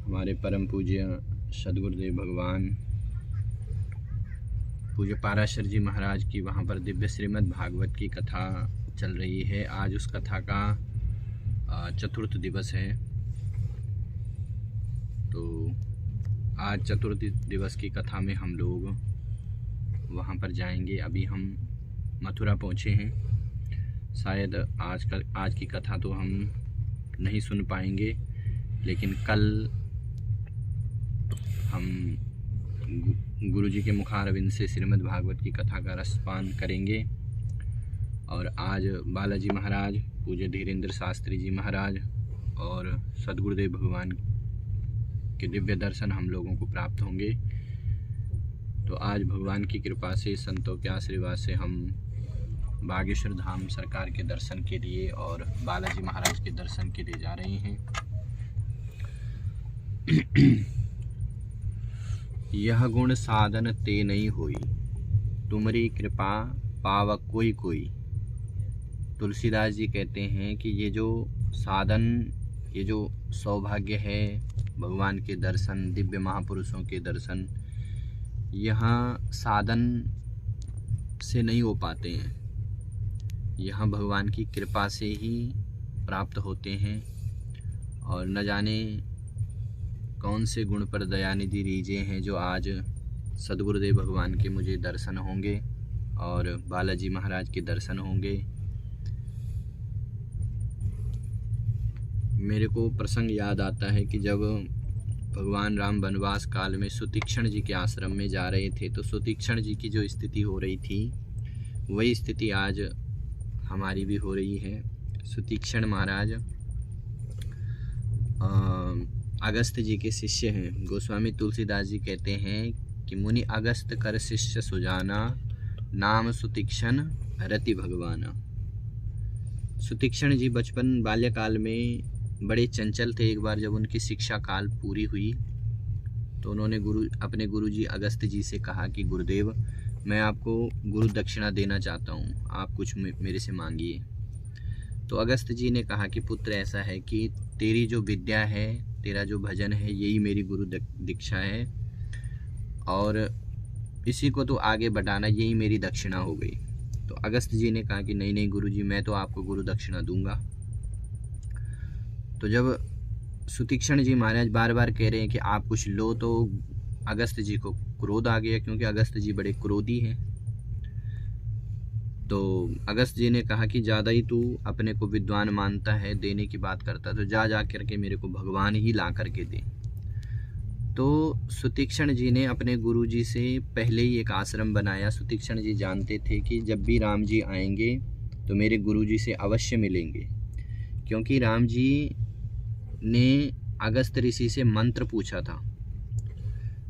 हमारे परम पूज्य सदगुरुदेव भगवान पूज्य पाराशर जी महाराज की वहाँ पर दिव्य श्रीमद् भागवत की कथा चल रही है। आज उस कथा का चतुर्थ दिवस है। तो आज चतुर्थ दिवस की कथा में हम लोग वहाँ पर जाएंगे। अभी हम मथुरा पहुँचे हैं। शायद आज की कथा तो हम नहीं सुन पाएंगे, लेकिन कल हम गुरुजी के मुखारविंद से श्रीमद् भागवत की कथा का रसपान करेंगे। और आज बालाजी महाराज, पूज्य धीरेन्द्र शास्त्री जी महाराज और सदगुरुदेव भगवान के दिव्य दर्शन हम लोगों को प्राप्त होंगे। तो आज भगवान की कृपा से, संतों के आशीर्वाद से हम बागेश्वर धाम सरकार के दर्शन के लिए और बालाजी महाराज के दर्शन के लिए जा रहे हैं। यह गुण साधन ते नहीं होई, तुमरी कृपा पावक कोई कोई। तुलसीदास जी कहते हैं कि ये जो साधन, ये जो सौभाग्य है भगवान के दर्शन, दिव्य महापुरुषों के दर्शन, यहाँ साधन से नहीं हो पाते हैं। यहाँ भगवान की कृपा से ही प्राप्त होते हैं। और न जाने कौन से गुण पर दयानिधि रीझे हैं जो आज सदगुरुदेव भगवान के मुझे दर्शन होंगे और बालाजी महाराज के दर्शन होंगे। मेरे को प्रसंग याद आता है कि जब भगवान राम वनवास काल में सुतीक्षण जी के आश्रम में जा रहे थे, तो सुतीक्षण जी की जो स्थिति हो रही थी वही स्थिति आज हमारी भी हो रही है। सुतीक्षण महाराज अगस्त जी के शिष्य हैं। गोस्वामी तुलसीदास जी कहते हैं कि मुनि अगस्त कर शिष्य सुजाना, नाम सुतीक्षण रति भगवाना। सुतीक्षण जी बचपन बाल्यकाल में बड़े चंचल थे। एक बार जब उनकी शिक्षा काल पूरी हुई तो उन्होंने अपने गुरुजी अगस्त जी से कहा कि गुरुदेव, मैं आपको गुरु दक्षिणा देना चाहता हूँ, आप कुछ मेरे से मांगिए। तो अगस्त जी ने कहा कि पुत्र, ऐसा है कि तेरी जो विद्या है, तेरा जो भजन है, यही मेरी गुरु दीक्षा है और इसी को तो आगे बढ़ाना, यही मेरी दक्षिणा हो गई। तो अगस्त जी ने कहा कि नहीं नहीं गुरुजी, मैं तो आपको गुरु दक्षिणा दूंगा। तो जब सुतीक्षण जी महाराज बार बार कह रहे हैं कि आप कुछ लो, तो अगस्त जी को क्रोध आ गया, क्योंकि अगस्त जी बड़े क्रोधी हैं। तो अगस्त जी ने कहा कि ज़्यादा ही तू अपने को विद्वान मानता है, देने की बात करता, तो जा करके मेरे को भगवान ही ला करके दे। तो सुतीक्षण जी ने अपने गुरु जी से पहले ही एक आश्रम बनाया। सुतीक्षण जी जानते थे कि जब भी राम जी आएंगे तो मेरे गुरु जी से अवश्य मिलेंगे, क्योंकि राम जी ने अगस्त ऋषि से मंत्र पूछा था।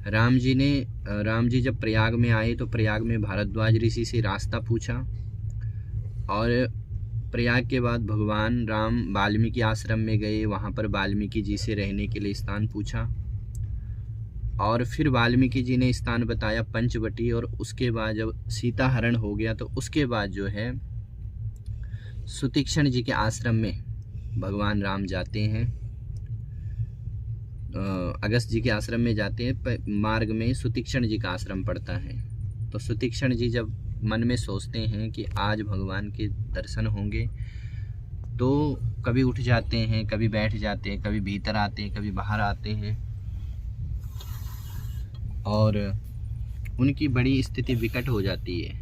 राम जी जब प्रयाग में आए तो प्रयाग में भारद्वाज ऋषि से रास्ता पूछा, और प्रयाग के बाद भगवान राम वाल्मीकि आश्रम में गए, वहाँ पर वाल्मीकि जी से रहने के लिए स्थान पूछा, और फिर वाल्मीकि जी ने स्थान बताया पंचवटी। और उसके बाद जब सीता हरण हो गया तो उसके बाद जो है सुतीक्षण जी के आश्रम में भगवान राम जाते हैं, अगस्त जी के आश्रम में जाते हैं। मार्ग में सुतीक्षण जी का आश्रम पड़ता है। तो सुतीक्षण जी जब मन में सोचते हैं कि आज भगवान के दर्शन होंगे, तो कभी उठ जाते हैं, कभी बैठ जाते हैं, कभी भीतर आते हैं, कभी बाहर आते हैं, और उनकी बड़ी स्थिति विकट हो जाती है।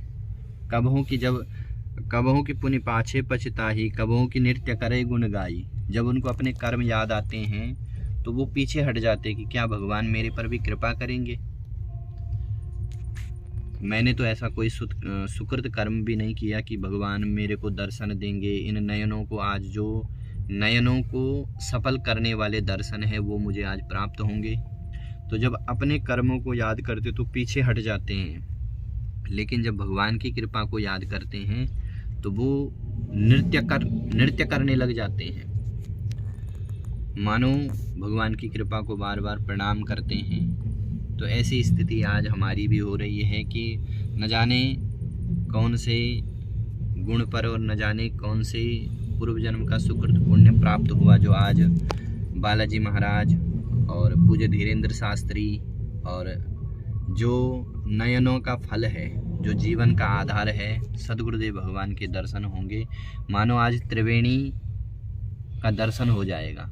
कबहों की पुनि पाछे पछताही, कबहों की नृत्य करे गुण गाई। जब उनको अपने कर्म याद आते हैं तो वो पीछे हट जाते हैं कि क्या भगवान मेरे पर भी कृपा करेंगे। मैंने तो ऐसा कोई सुकृत कर्म भी नहीं किया कि भगवान मेरे को दर्शन देंगे। इन नयनों को, आज जो नयनों को सफल करने वाले दर्शन है, वो मुझे आज प्राप्त होंगे। तो जब अपने कर्मों को याद करते तो पीछे हट जाते हैं, लेकिन जब भगवान की कृपा को याद करते हैं तो वो नृत्य करने लग जाते हैं, मानो भगवान की कृपा को बार बार प्रणाम करते हैं। तो ऐसी स्थिति आज हमारी भी हो रही है कि न जाने कौन से गुण पर और न जाने कौन से पूर्व जन्म का सुकृत पुण्य प्राप्त हुआ, जो आज बालाजी महाराज और पूज्य धीरेन्द्र शास्त्री। और जो नयनों का फल है, जो जीवन का आधार है, सद्गुरुदेव भगवान के दर्शन होंगे। मानो आज त्रिवेणी का दर्शन हो जाएगा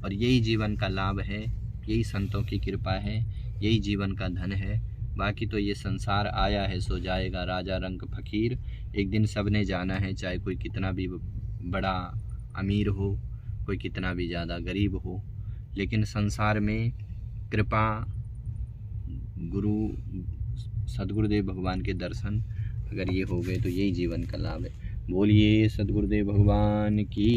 और यही जीवन का लाभ है, यही संतों की कृपा है, यही जीवन का धन है। बाकी तो ये संसार आया है सो जाएगा, राजा रंक फकीर। एक दिन सब ने जाना है, चाहे कोई कितना भी बड़ा अमीर हो, कोई कितना भी ज़्यादा गरीब हो। लेकिन संसार में कृपा, गुरु सद्गुरुदेव भगवान के दर्शन अगर ये हो गए तो यही जीवन का लाभ है। बोलिए सद्गुरुदेव भगवान की।